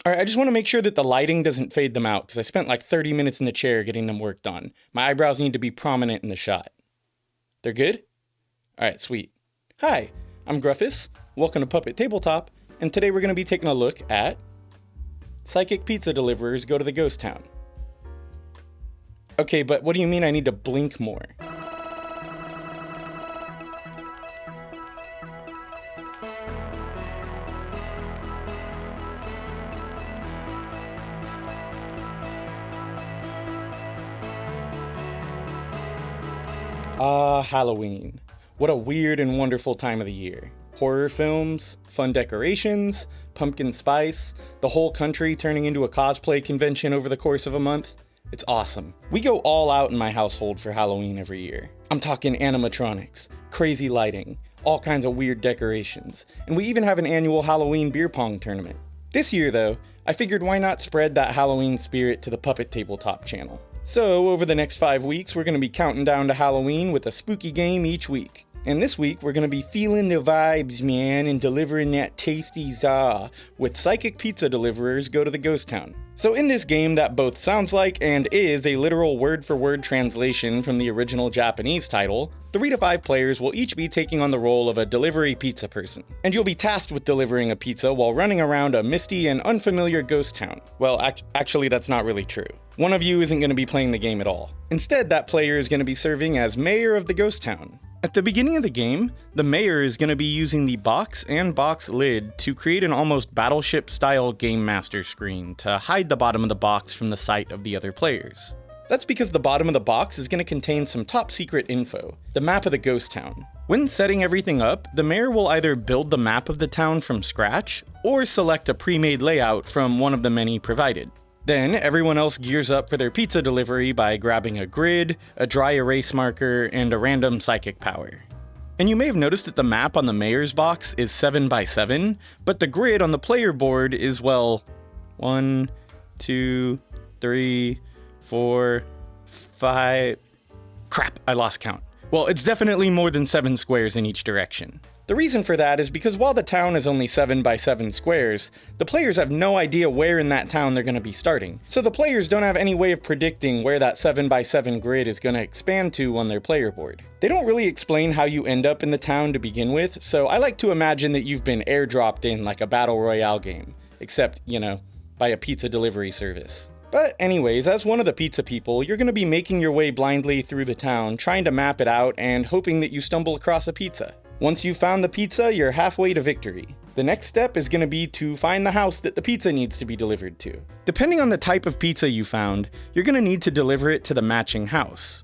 Alright, I just want to make sure that the lighting doesn't fade them out, because I spent like 30 minutes in the chair getting them worked on. My eyebrows need to be prominent in the shot. They're good? Alright, sweet. Hi, I'm Gruffus, welcome to Puppet Tabletop, and today we're going to be taking a look at Psychic Pizza Deliverers Go to the Ghost Town. Okay, but what do you mean I need to blink more? Halloween. What a weird and wonderful time of the year. Horror films, fun decorations, pumpkin spice, the whole country turning into a cosplay convention over the course of a month. It's awesome. We go all out in my household for Halloween every year. I'm talking animatronics, crazy lighting, all kinds of weird decorations, and we even have an annual Halloween beer pong tournament. This year though, I figured why not spread that Halloween spirit to the Puppet Tabletop channel. So over the next 5 weeks, we're going to be counting down to Halloween with a spooky game each week. And this week, we're going to be feeling the vibes, man, and delivering that tasty za with Psychic Pizza Deliverers Go to the Ghost Town. So in this game that both sounds like and is a literal word-for-word translation from the original Japanese title, 3 to 5 players will each be taking on the role of a delivery pizza person. And you'll be tasked with delivering a pizza while running around a misty and unfamiliar ghost town. Well, actually that's not really true. One of you isn't going to be playing the game at all. Instead, that player is going to be serving as mayor of the ghost town. At the beginning of the game, the mayor is going to be using the box and box lid to create an almost battleship-style Game Master screen to hide the bottom of the box from the sight of the other players. That's because the bottom of the box is going to contain some top-secret info, the map of the ghost town. When setting everything up, the mayor will either build the map of the town from scratch, or select a pre-made layout from one of the many provided. Then, everyone else gears up for their pizza delivery by grabbing a grid, a dry erase marker, and a random psychic power. And you may have noticed that the map on the mayor's box is 7x7, but the grid on the player board is, well, 1, 2, 3, 4, 5... Crap, I lost count. Well, it's definitely more than 7 squares in each direction. The reason for that is because while the town is only 7x7 squares, the players have no idea where in that town they're going to be starting. So the players don't have any way of predicting where that 7x7 grid is going to expand to on their player board. They don't really explain how you end up in the town to begin with, so I like to imagine that you've been airdropped in like a battle royale game. Except, you know, by a pizza delivery service. But anyways, as one of the pizza people, you're going to be making your way blindly through the town, trying to map it out and hoping that you stumble across a pizza. Once you've found the pizza, you're halfway to victory. The next step is going to be to find the house that the pizza needs to be delivered to. Depending on the type of pizza you found, you're going to need to deliver it to the matching house.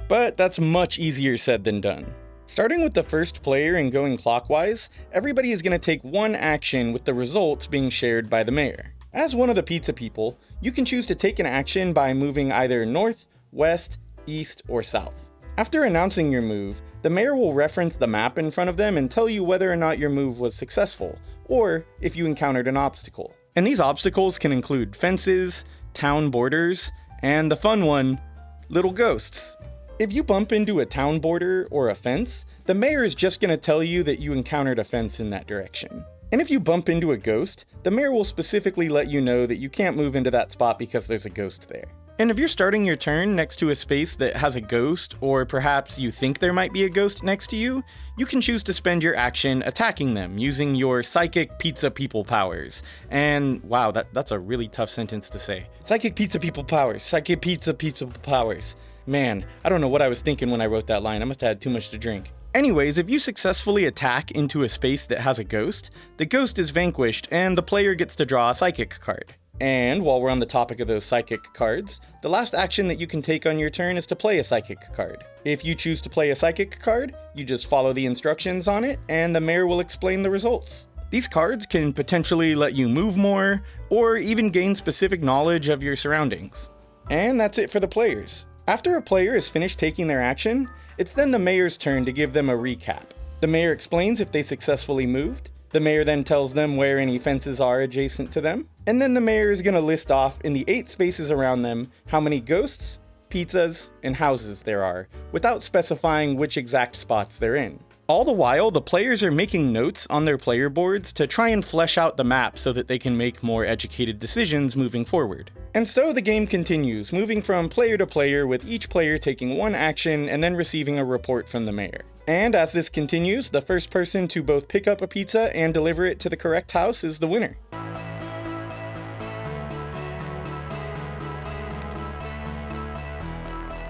But that's much easier said than done. Starting with the first player and going clockwise, everybody is going to take one action with the results being shared by the mayor. As one of the pizza people, you can choose to take an action by moving either north, west, east, or south. After announcing your move, the mayor will reference the map in front of them and tell you whether or not your move was successful, or if you encountered an obstacle. And these obstacles can include fences, town borders, and the fun one, little ghosts. If you bump into a town border or a fence, the mayor is just going to tell you that you encountered a fence in that direction. And if you bump into a ghost, the mayor will specifically let you know that you can't move into that spot because there's a ghost there. And if you're starting your turn next to a space that has a ghost, or perhaps you think there might be a ghost next to you, you can choose to spend your action attacking them using your Psychic Pizza People powers. And wow, that's a really tough sentence to say. Psychic Pizza People powers, Psychic Pizza People powers. Man, I don't know what I was thinking when I wrote that line, I must have had too much to drink. Anyways, if you successfully attack into a space that has a ghost, the ghost is vanquished and the player gets to draw a psychic card. And while we're on the topic of those psychic cards, the last action that you can take on your turn is to play a psychic card. If you choose to play a psychic card, you just follow the instructions on it, and the mayor will explain the results. These cards can potentially let you move more, or even gain specific knowledge of your surroundings. And that's it for the players. After a player is finished taking their action, it's then the mayor's turn to give them a recap. The mayor explains if they successfully moved. The mayor then tells them where any fences are adjacent to them. And then the mayor is going to list off in the 8 spaces around them how many ghosts, pizzas, and houses there are, without specifying which exact spots they're in. All the while, the players are making notes on their player boards to try and flesh out the map so that they can make more educated decisions moving forward. And so the game continues, moving from player to player, with each player taking one action and then receiving a report from the mayor. And as this continues, the first person to both pick up a pizza and deliver it to the correct house is the winner.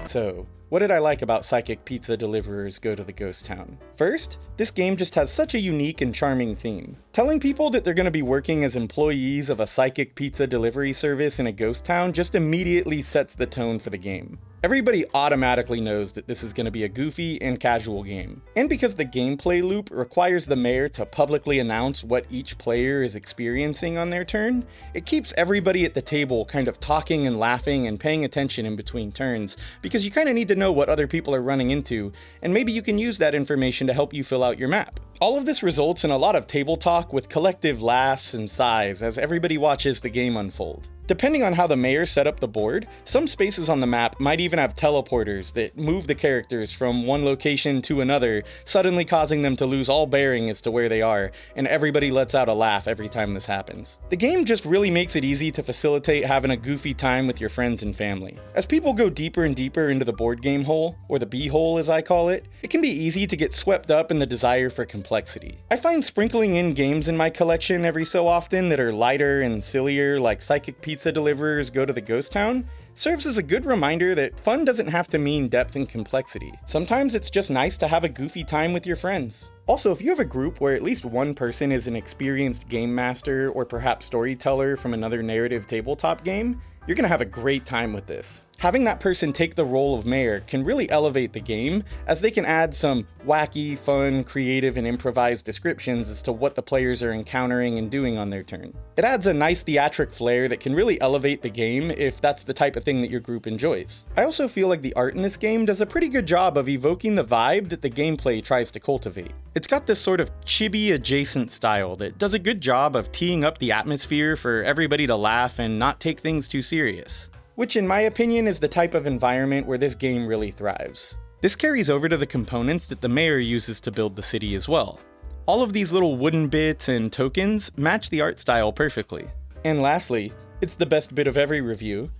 So, what did I like about Psychic Pizza Deliverers Go to the Ghost Town? First, this game just has such a unique and charming theme. Telling people that they're going to be working as employees of a psychic pizza delivery service in a ghost town just immediately sets the tone for the game. Everybody automatically knows that this is going to be a goofy and casual game. And because the gameplay loop requires the mayor to publicly announce what each player is experiencing on their turn, it keeps everybody at the table kind of talking and laughing and paying attention in between turns, because you kind of need to know what other people are running into, and maybe you can use that information to help you fill out your map. All of this results in a lot of table talk with collective laughs and sighs as everybody watches the game unfold. Depending on how the mayor set up the board, some spaces on the map might even have teleporters that move the characters from one location to another, suddenly causing them to lose all bearing as to where they are, and everybody lets out a laugh every time this happens. The game just really makes it easy to facilitate having a goofy time with your friends and family. As people go deeper and deeper into the board game hole, or the B-hole as I call it, it can be easy to get swept up in the desire for complexity. I find sprinkling in games in my collection every so often that are lighter and sillier, like Psychic Pizza Deliverers Go to the Ghost Town, serves as a good reminder that fun doesn't have to mean depth and complexity. Sometimes it's just nice to have a goofy time with your friends. Also, if you have a group where at least one person is an experienced game master or perhaps storyteller from another narrative tabletop game, you're gonna have a great time with this. Having that person take the role of mayor can really elevate the game, as they can add some wacky, fun, creative, and improvised descriptions as to what the players are encountering and doing on their turn. It adds a nice theatric flair that can really elevate the game if that's the type of thing that your group enjoys. I also feel like the art in this game does a pretty good job of evoking the vibe that the gameplay tries to cultivate. It's got this sort of chibi adjacent style that does a good job of teeing up the atmosphere for everybody to laugh and not take things too serious, which in my opinion is the type of environment where this game really thrives. This carries over to the components that the mayor uses to build the city as well. All of these little wooden bits and tokens match the art style perfectly. And lastly, it's the best bit of every review.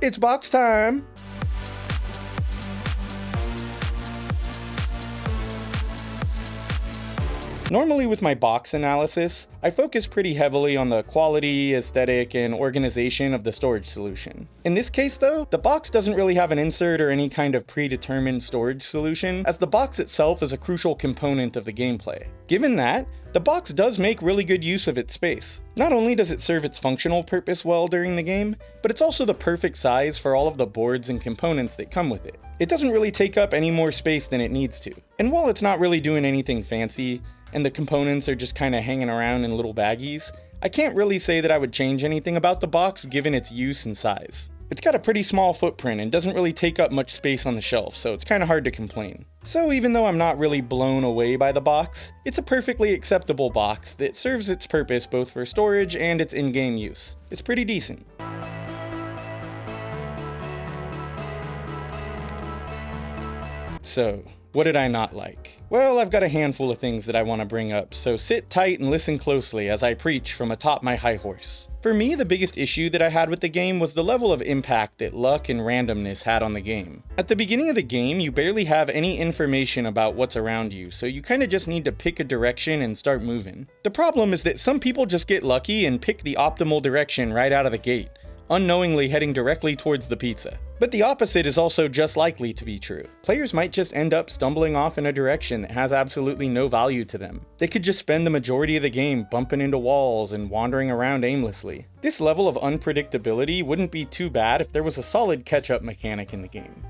It's box time! Normally with my box analysis, I focus pretty heavily on the quality, aesthetic, and organization of the storage solution. In this case though, the box doesn't really have an insert or any kind of predetermined storage solution, as the box itself is a crucial component of the gameplay. Given that, the box does make really good use of its space. Not only does it serve its functional purpose well during the game, but it's also the perfect size for all of the boards and components that come with it. It doesn't really take up any more space than it needs to. And while it's not really doing anything fancy, and the components are just kind of hanging around in little baggies, I can't really say that I would change anything about the box given its use and size. It's got a pretty small footprint and doesn't really take up much space on the shelf, so it's kind of hard to complain. So even though I'm not really blown away by the box, it's a perfectly acceptable box that serves its purpose both for storage and its in-game use. It's pretty decent. So, what did I not like? Well, I've got a handful of things that I want to bring up, so sit tight and listen closely as I preach from atop my high horse. For me, the biggest issue that I had with the game was the level of impact that luck and randomness had on the game. At the beginning of the game, you barely have any information about what's around you, so you kinda just need to pick a direction and start moving. The problem is that some people just get lucky and pick the optimal direction right out of the gate, unknowingly heading directly towards the pizza. But the opposite is also just likely to be true. Players might just end up stumbling off in a direction that has absolutely no value to them. They could just spend the majority of the game bumping into walls and wandering around aimlessly. This level of unpredictability wouldn't be too bad if there was a solid catch-up mechanic in the game.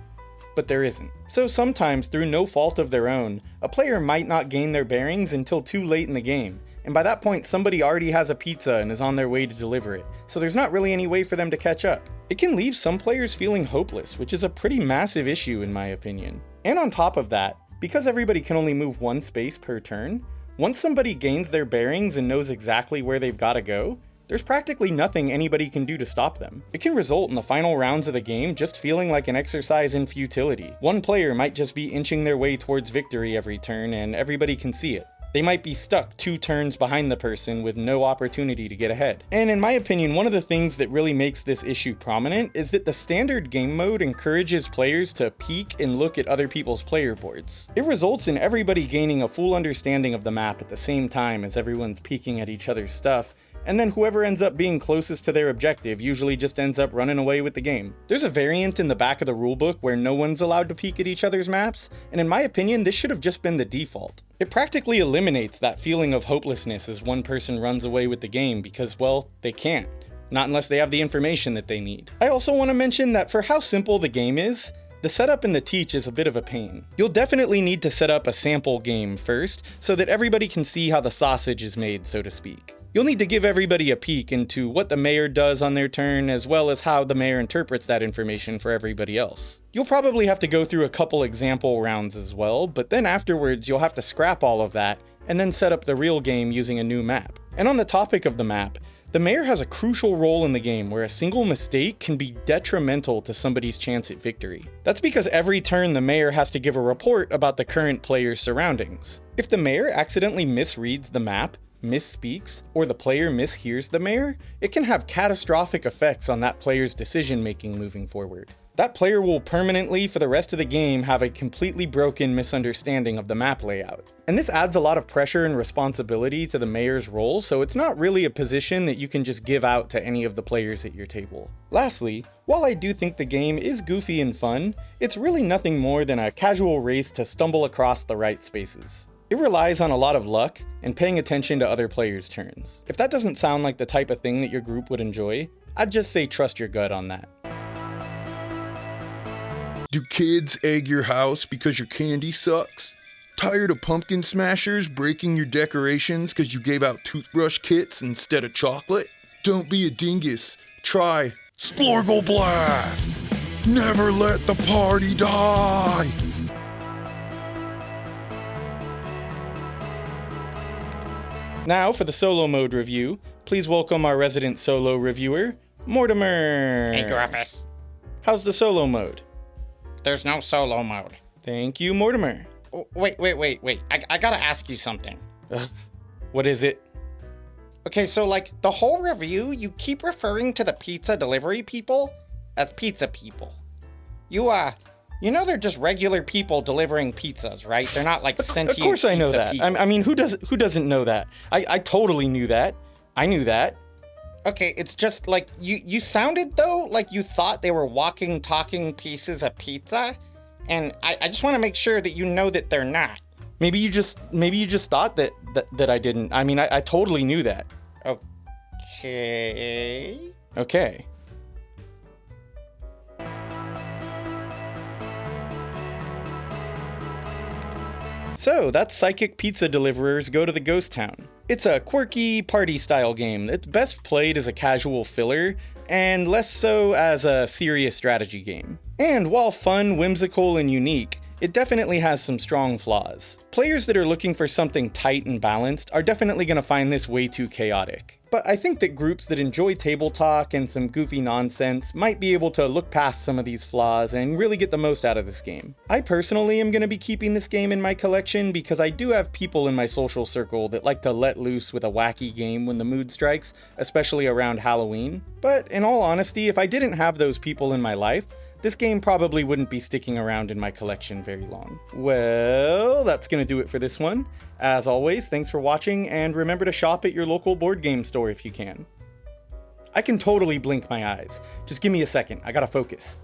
But there isn't. So sometimes, through no fault of their own, a player might not gain their bearings until too late in the game, and by that point somebody already has a pizza and is on their way to deliver it, so there's not really any way for them to catch up. It can leave some players feeling hopeless, which is a pretty massive issue in my opinion. And on top of that, because everybody can only move one space per turn, once somebody gains their bearings and knows exactly where they've got to go, there's practically nothing anybody can do to stop them. It can result in the final rounds of the game just feeling like an exercise in futility. One player might just be inching their way towards victory every turn, and everybody can see it. They might be stuck 2 turns behind the person with no opportunity to get ahead. And in my opinion, one of the things that really makes this issue prominent is that the standard game mode encourages players to peek and look at other people's player boards. It results in everybody gaining a full understanding of the map at the same time as everyone's peeking at each other's stuff, and then whoever ends up being closest to their objective usually just ends up running away with the game. There's a variant in the back of the rulebook where no one's allowed to peek at each other's maps, and in my opinion, this should have just been the default. It practically eliminates that feeling of hopelessness as one person runs away with the game because, well, they can't. Not unless they have the information that they need. I also want to mention that for how simple the game is, the setup and the teach is a bit of a pain. You'll definitely need to set up a sample game first, so that everybody can see how the sausage is made, so to speak. You'll need to give everybody a peek into what the mayor does on their turn, as well as how the mayor interprets that information for everybody else. You'll probably have to go through a couple example rounds as well, but then afterwards you'll have to scrap all of that, and then set up the real game using a new map. And on the topic of the map, the mayor has a crucial role in the game where a single mistake can be detrimental to somebody's chance at victory. That's because every turn the mayor has to give a report about the current player's surroundings. If the mayor accidentally misreads the map, misspeaks, or the player mishears the mayor, it can have catastrophic effects on that player's decision making moving forward. That player will permanently, for the rest of the game, have a completely broken misunderstanding of the map layout. And this adds a lot of pressure and responsibility to the mayor's role, so it's not really a position that you can just give out to any of the players at your table. Lastly, while I do think the game is goofy and fun, it's really nothing more than a casual race to stumble across the right spaces. It relies on a lot of luck and paying attention to other players' turns. If that doesn't sound like the type of thing that your group would enjoy, I'd just say trust your gut on that. Do kids egg your house because your candy sucks? Tired of pumpkin smashers breaking your decorations because you gave out toothbrush kits instead of chocolate? Don't be a dingus. Try Splorgle Blast! Never let the party die! Now for the solo mode review, please welcome our resident solo reviewer, Mortimer. Hey, Gruffus. How's the solo mode? There's no solo mode. Thank you, Mortimer. Oh, wait. I gotta ask you something. What is it? Okay, so like the whole review, you keep referring to the pizza delivery people as pizza people. You know they're just regular people delivering pizzas, right? They're not like sentient. Of course I know that. People. I mean, who doesn't know that? I totally knew that. I knew that. Okay, it's just like you sounded though like you thought they were walking, talking pieces of pizza, and I just want to make sure that you know that they're not. Maybe you just thought that I didn't. I mean, I totally knew that. Okay. Okay. So, that's Psychic Pizza Deliverers Go to the Ghost Town. It's a quirky, party-style game that's best played as a casual filler, and less so as a serious strategy game. And while fun, whimsical, and unique, it definitely has some strong flaws. Players that are looking for something tight and balanced are definitely going to find this way too chaotic. But I think that groups that enjoy table talk and some goofy nonsense might be able to look past some of these flaws and really get the most out of this game. I personally am going to be keeping this game in my collection because I do have people in my social circle that like to let loose with a wacky game when the mood strikes, especially around Halloween. But in all honesty, if I didn't have those people in my life, this game probably wouldn't be sticking around in my collection very long. Well, that's gonna do it for this one. As always, thanks for watching, and remember to shop at your local board game store if you can. I can totally blink my eyes. Just give me a second, I gotta focus.